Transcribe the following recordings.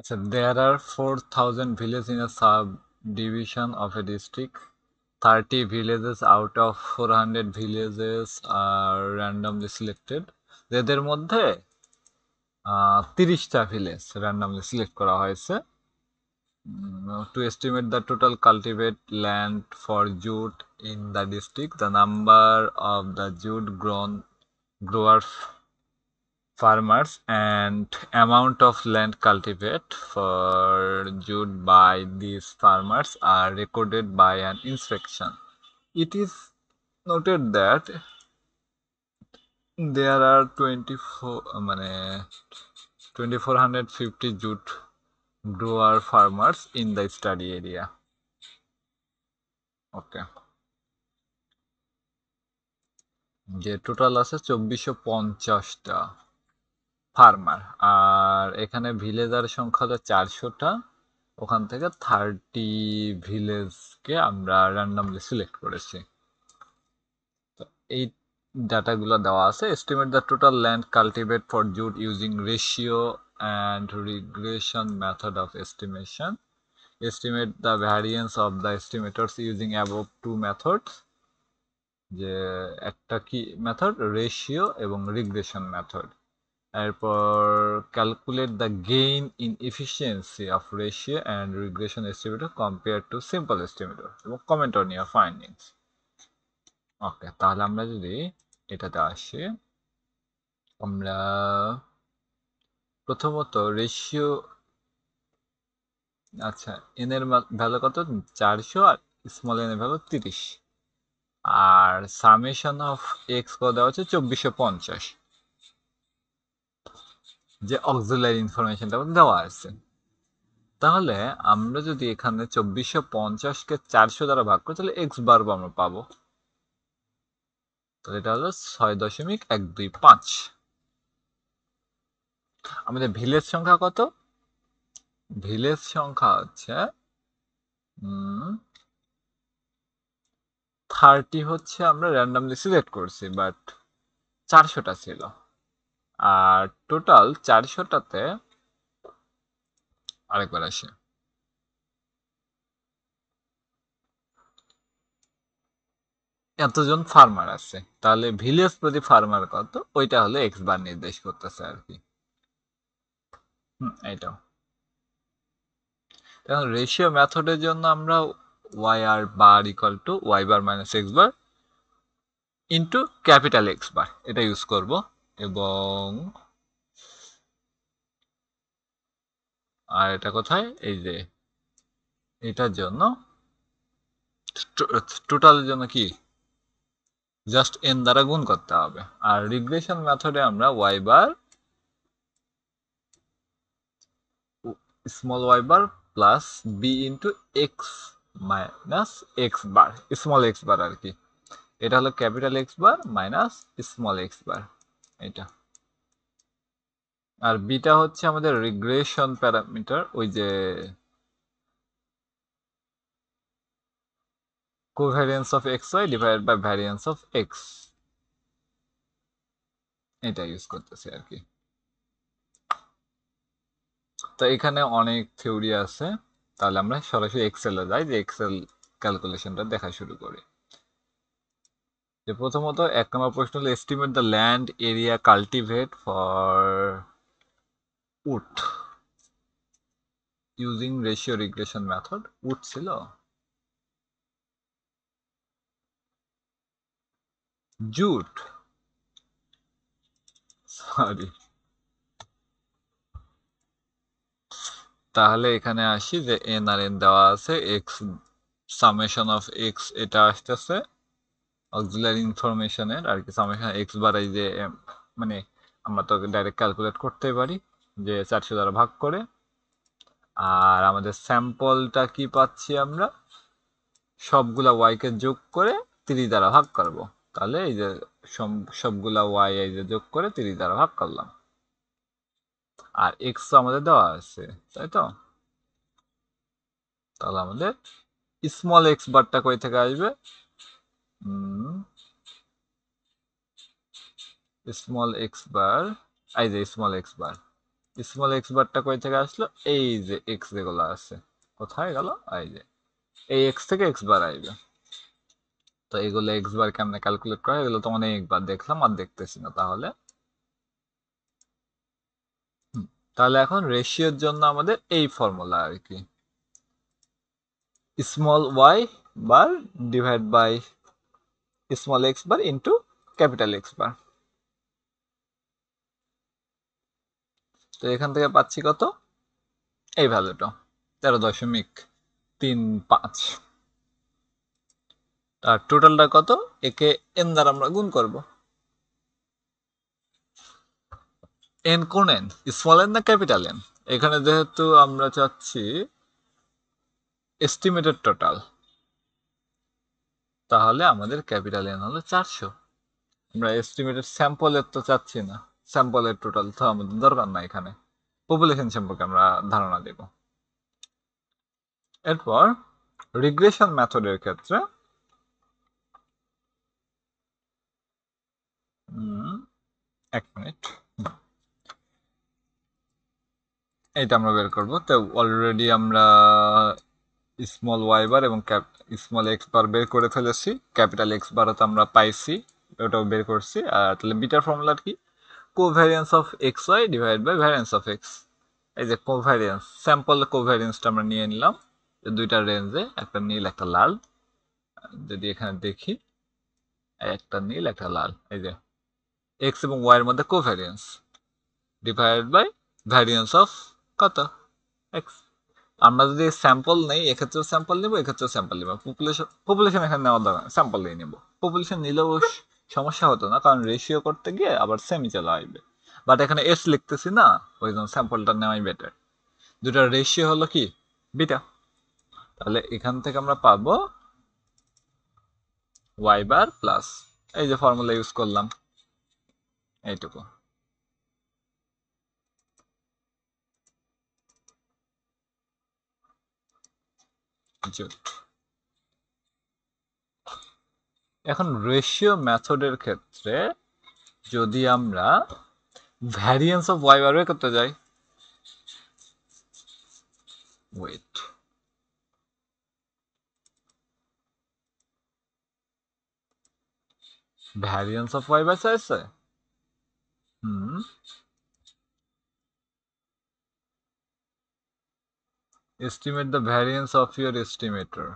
So there are 4,000 villages in a subdivision of a district. 30 villages out of 400 villages are randomly selected. এদের মধ্যে 30টা village randomly select করা হয়েছে to estimate the total cultivate land for jute in the district. The number of the jute growers farmers and amount of land cultivate for jute by these farmers are recorded by an inspection. It is noted that there are 2450 jute grower farmers in the study area. ওকে, যে total আছে 2450টা farmer, আর এখানে villager সংখ্যা হলো 400টা। ওখান থেকে 30 ভিলেজকে আমরা randomly select করেছি। তো এই ডাটাগুলো দেওয়া আছে। Estimate the total land cultivate for jute using ratio and regression method of estimation. Estimate the variance of the estimators using above two methods. যে একটা কি মেথড, রেশিও এবং রিগ্রেশন মেথড। এরপর calculate the gain in efficiency of ratio and regression estimator compare to simple estimator এবং comment on your findings. Okay, তাহলে আমরা যদি এটাতে আসি, আমরা প্রথমত রেশিও, আচ্ছা এন এর ভ্যালু কত, 400, আর স্মল এন এর ভ্যালু 30, আর সামেশন অফ এক্স কত দেওয়া হচ্ছে 2450, যে অক্সিলারি ইনফরমেশনটা দেওয়া আছে। তাহলে আমরা যদি এখানে 2450কে 400 দ্বারা ভাগ করি তাহলে এক্স বার আমরা পাবো। তাহলে এটা হলো 6.125। আমাদের ভিলেজ সংখ্যা কত? ভিলেজ সংখ্যা হচ্ছে 30 হচ্ছে আমরা র্যান্ডমলি সিলেক্ট করছি, বাট 400টা ছিল। আর টোটাল 400টাতে আরেকবার আসি, এতজন ফার্মার আছে, তাহলে ভিলেজ প্রতি ফার্মার কত, ওইটা হলো এক্স বার নির্দেশ করতেছে আর কি। এইটাও এখন রেশিও মেথডের জন্য আমরা Y R bar equal to Y bar minus X bar into capital X bar, এটা ইউজ করব। এবং আর এটা কোথায়, এই যে এটার জন্য টোটালের জন্য কি জাস্ট এন দ্বারা গুণ করতে হবে। আর রিগ্রেশন মেথডে আমরা Y bar small Y bar plus B into X minus X bar, small X bar আর কি। এটা হলো capital X bar minus small X bar এটা। আর বিটা হচ্ছে আমাদের রিগ্রেশন প্যারামিটার, ওই যে covariance of X Y divided by variance of X, এটা ইউজ করতেছি আর কি। তো এখানে অনেক থিওরি আছে, তাহলে আমরা সরাসরি এক্সেলে যাই, যে এক্সেল ক্যালকুলেশনটা দেখা শুরু করি। যে প্রথমত 1 নম্বর প্রশ্ন হলো estimate the land area cultivate for wood using ratio regression method. Wood ছিল, জুট, সরি। তাহলে এখানে আসি, যে এন আর এন দেওয়া আছে, এক্স সামেশন অফ এক্স এটা আসতেছে অক্সিলারি ইনফরমেশনের আর কি, সামেশন এক্স বাড়াই যে মানে আমরা তো ডাইরেক্ট ক্যালকুলেট করতেই পারি যে 400 দ্বারা ভাগ করে। আর আমাদের স্যাম্পলটা কি পাচ্ছি আমরা, সবগুলা ওয়াইকে যোগ করে 30 দ্বারা ভাগ করব। তাহলে এই যে সবগুলা ওয়াই এই যে যোগ করে 30 দ্বারা ভাগ করলাম, আর এক্স আমাদের দেওয়া আছে, তাই তো। তাহলে আমাদের স্মল এক্স বারটা কই থেকে আসবে, স্মল এক্স বার, এই যে small X bar small x বারটা কই থেকে আসলো? এই যে এক্স যেগুলো আছে, কোথায় গেল? এই যে এই এক্স থেকে এক্স বার আইবে। তো এগুলো এক্স বার কেমনে ক্যালকুলেট করা, এগুলো তো অনেকবার দেখলাম আর দেখতেছি না। তাহলে তাহলে এখন রেশিওর জন্য আমাদের এই ফর্মুলা আর কি, small Y bar divide by small X bar into capital X bar. তো এখান থেকে পাচ্ছি কত? এই ভ্যালুটা 13.35। আর টোটালটা কত? একে এন দ্বারা আমরা গুণ করব। এন কোন এন, স্মল এন না ক্যাপিটাল এন? এখানে যেহেতু আমরা চাচ্ছি এস্টিমেটেড টোটাল, তাহলে আমাদের ক্যাপিটাল এন হলো 400। আমরা এস্টিমেটেড স্যাম্পলের তো চাচ্ছি না, স্যাম্পলের টোটাল তো আমাদের দরকার না, এখানে পপুলেশন সম্পর্কে আমরা ধারণা দেব। এরপর রিগ্রেশন মেথডের ক্ষেত্রে এক মিনিট, এইটা আমরা বের করব। তো অলরেডি আমরা স্মল ওয়াই বার এবং স্মল এক্স বার বের করে ফেলেছি, ক্যাপিটাল এক্স বার তো আমরা পাইছি, ওটাও বের করছি। আর তাহলে বিটার ফর্মুলা কি? Covariance of X Y divide by variance of X. এই যে কোভ্যারিয়েন্স, স্যাম্পল কোভ্যারিয়েন্সটা আমরা নিয়ে নিলাম দুইটা রেঞ্জে, একটা নীল একটা লাল। যদি এখানে দেখি, একটা নীল একটা লাল, এই যে এক্স এবং ওয়াই এর মধ্যে কোভ্যারিয়েন্স ডিভাইড বাই ভ্যারিয়েন্স অফ কত? এক্স। আমরা যদি স্যাম্পল নেই, এক্ষেত্রেও স্যাম্পল নিব, এক্ষেত্রেও স্যাম্পল নিব। পপুলেশন এখানে নেওয়ার দরকার, স্যাম্পল নিয়ে নিব। পপুলেশন নিলেও সমস্যা হতো না, কারণ রেশিও করতে গিয়ে আবার সেমি চলে আসবে। বাট এখানে এস লিখতেছি না, ওই জন্য স্যাম্পলটা নেওয়াই বেটার। দুটার রেশিও হলো কি? বিটা। তাহলে এখান থেকে আমরা পাবো ওয়াই বার প্লাস, এই যে ফর্মুলা ইউজ করলাম এইটুকু। এখন রেশিও মেথডের ক্ষেত্রে যদি আমরা ভ্যারিয়েন্স অফ ওয়াই বার বের করতে যাই, wait, variance of y bar চাইছে। হুম, estimate the variance of your estimator।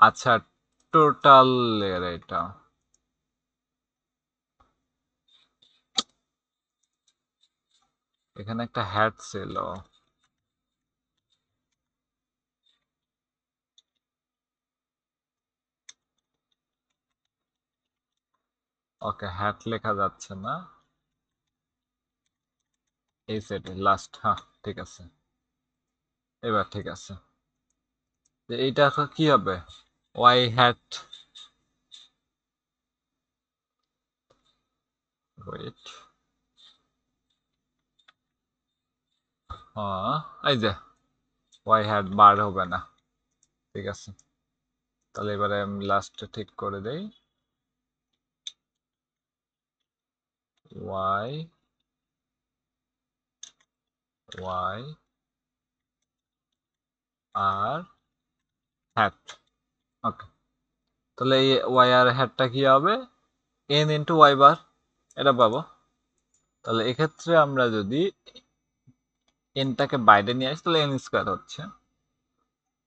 আচ্ছা, টোটাল এর এটা এখানে একটা হ্যাট ছিল। ওকে, হ্যাট লেখা যাচ্ছে না এই সেটে লাস্ট। হ্যাঁ, ঠিক আছে, এবার ঠিক আছে। এইটা এখন কি হবে? ওয়াই হ্যাট, ওয়েট, হ্যাঁ এই যে ওয়াই হ্যাট বার হবে না। ঠিক আছে, তাহলে এবারে আমি লাস্টে ঠিক করে দেই। ওয়াই ওয়াই আর হ্যাট। ওকে, তাহলে এই ওয়াই আর হ্যাটটা কি হবে? এন ইন্টু ওয়াই বার, এটা পাবো। তাহলে এক্ষেত্রে আমরা যদি এনটাকে বাইরে নিয়ে আসি, তাহলে এন স্কোয়ার হচ্ছে।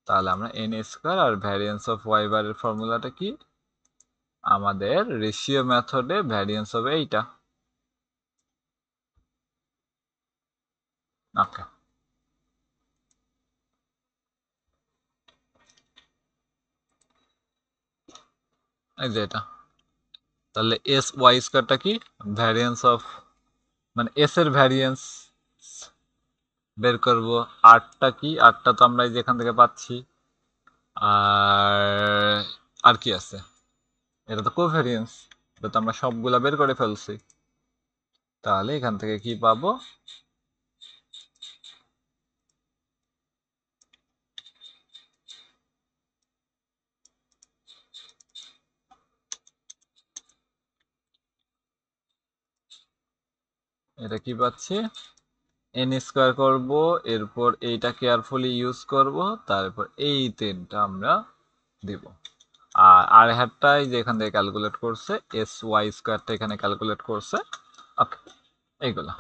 তাহলে আমরা এন স্কোয়ার আর ভ্যারিয়েন্স অফ ওয়াই বারের ফর্মুলাটা কি? আমাদের রেশিও মেথডে ভ্যারিয়েন্স হবে এইটা। ওকে, এই যে এটা। তাহলে এস ওয়াই স্কোয়ারটা কি? ভ্যারিয়েন্স অফ, মানে এস এর ভ্যারিয়েন্স বের করব। আটটা কি? আটটা তো আমরা এই যে এখান থেকে পাচ্ছি। আর আর কি আছে? এটা তো কোভ্যারিয়েন্স, এটা তো আমরা সবগুলা বের করে ফেলছি। তাহলে এখান থেকে কি পাবো? এটা কি পাচ্ছি, এন স্কোয়ার করব, এরপর এইটা কেয়ারফুলি ইউজ করব, তারপর এই 3টা আমরা দিব। আর আর হ্যাটটাই যে এখান থেকে ক্যালকুলেট করছে, এস ওয়াই স্কোয়ারটা এখানে ক্যালকুলেট করছে। ওকে, এইগুলা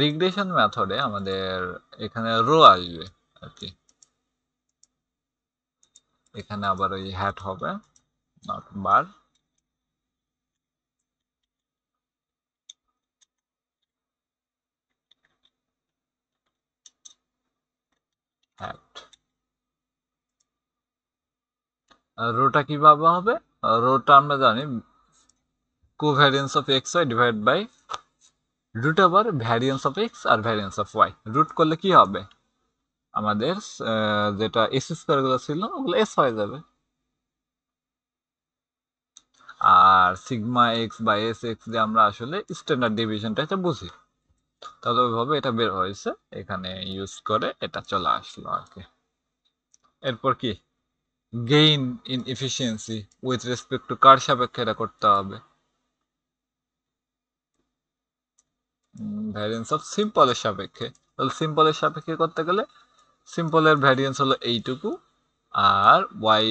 রিগ্রেশন মেথডে আমাদের এখানে রো আসবে আর কি, এখানে আবার ওই হ্যাট হবে, নট বার। হ্যাট রোটা কিভাবে হবে, রোটা আমরা জানি covariance of X Y divide by root over variance of X আর ভ্যারিয়েন্স অফ ওয়াই। রুট করলে কি হবে, আমাদের যেটা এস স্কোয়ার গুলো ছিল ওগুলো এস হয়ে যাবে, আর সিগমা এক্স বা এস এক্স দিয়ে আমরা আসলে স্ট্যান্ডার্ড ডিভিশনটা এটা বুঝি, তাহলে ওইভাবে এটা বের হয়েছে, এখানে ইউজ করে এটা চলে আসলো আর কি। এরপর কি, gain in efficiency with respect to কার সাপেক্ষে এটা করতে হবে, ভ্যারিয়েন্স অফ সিম্পলের সাপেক্ষে। তাহলে সিম্পলের সাপেক্ষে করতে গেলে সিম্পলের ভ্যারিয়েন্স হলো এইটুকু, আর ওয়াই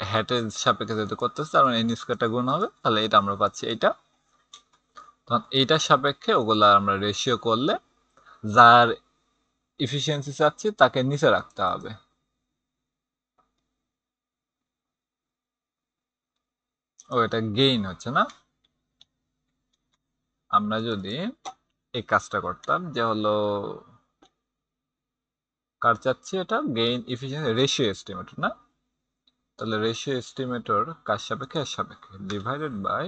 হ্যাটের সাপেক্ষে যেহেতু করতেছে তার মানে এন স্কোয়ারটা গুণ হবে, তাহলে এটা আমরা পাচ্ছি এইটা। তখন এইটার সাপেক্ষে ওগুলা আমরা রেশিও করলে যার ইফিসিয়েন্সি চাচ্ছি তাকে নিচে রাখতে হবে। ও এটা গেইন হচ্ছে না, আমরা যদি এই কাজটা করতাম যে হলো কার চাচ্ছি, এটা গেইন ইফিসিয়েন্সি রেশিও এস্টিমেটর না, তাহলে রেশিও এস্টিমেটর কার সাপেক্ষে এর সাপেক্ষে ডিভাইডেড বাই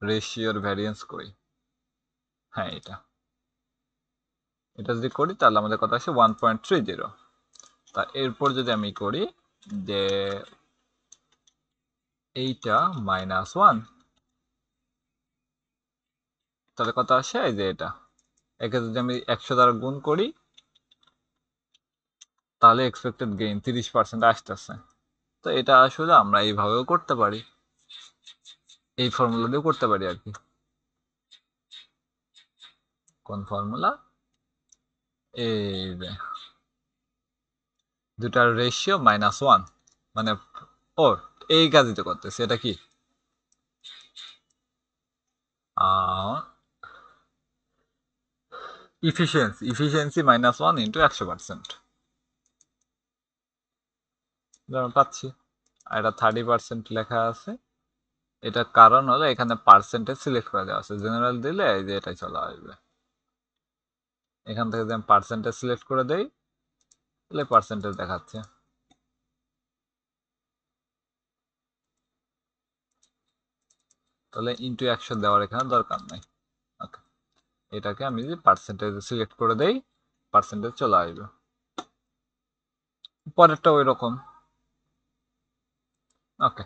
রেশিওর ভ্যারিয়েন্স করি, হ্যাঁ এটা, এটা যদি করি তাহলে আমাদের কথা আসে 1.30। তা এরপর যদি আমি করি যে এইটা -1, তাহলে কথা আসে এই যে এটা, একে যদি আমি 100 দ্বারা গুণ করি তাহলে এক্সপেক্টেড গেইন 30% আসতেছে। তো এটা আসলে আমরা এইভাবেও করতে পারি, এই ফর্মুলা দিয়েও করতে পারি আর কি। কোন ফর্মুলা, এই যে দুটার রেশিও -1, মানে ও এই কাজই তো করতেছে, এটা কি ইফিসিয়েন্সি -1 ইন্টু 100%, যেমন পাচ্ছি। আর এটা 30% লেখা আছে, এটা কারণ হলো এখানে পার্সেন্টেজ সিলেক্ট করে দেওয়া আছে, জেনারেল দিলে এই যে এটাই চলে আসবে। এখান থেকে যদি আমি পার্সেন্টেজ সিলেক্ট করে দেই তাহলে পার্সেন্টেজ দেখাচ্ছে, তাহলে ইন্টু 100 দেওয়ার এখানে দরকার নাই। ওকে, এটাকে আমি যদি পার্সেন্টেজ সিলেক্ট করে দেই পার্সেন্টেজ চলে আসবে। পরেরটা ওই রকম। ওকে।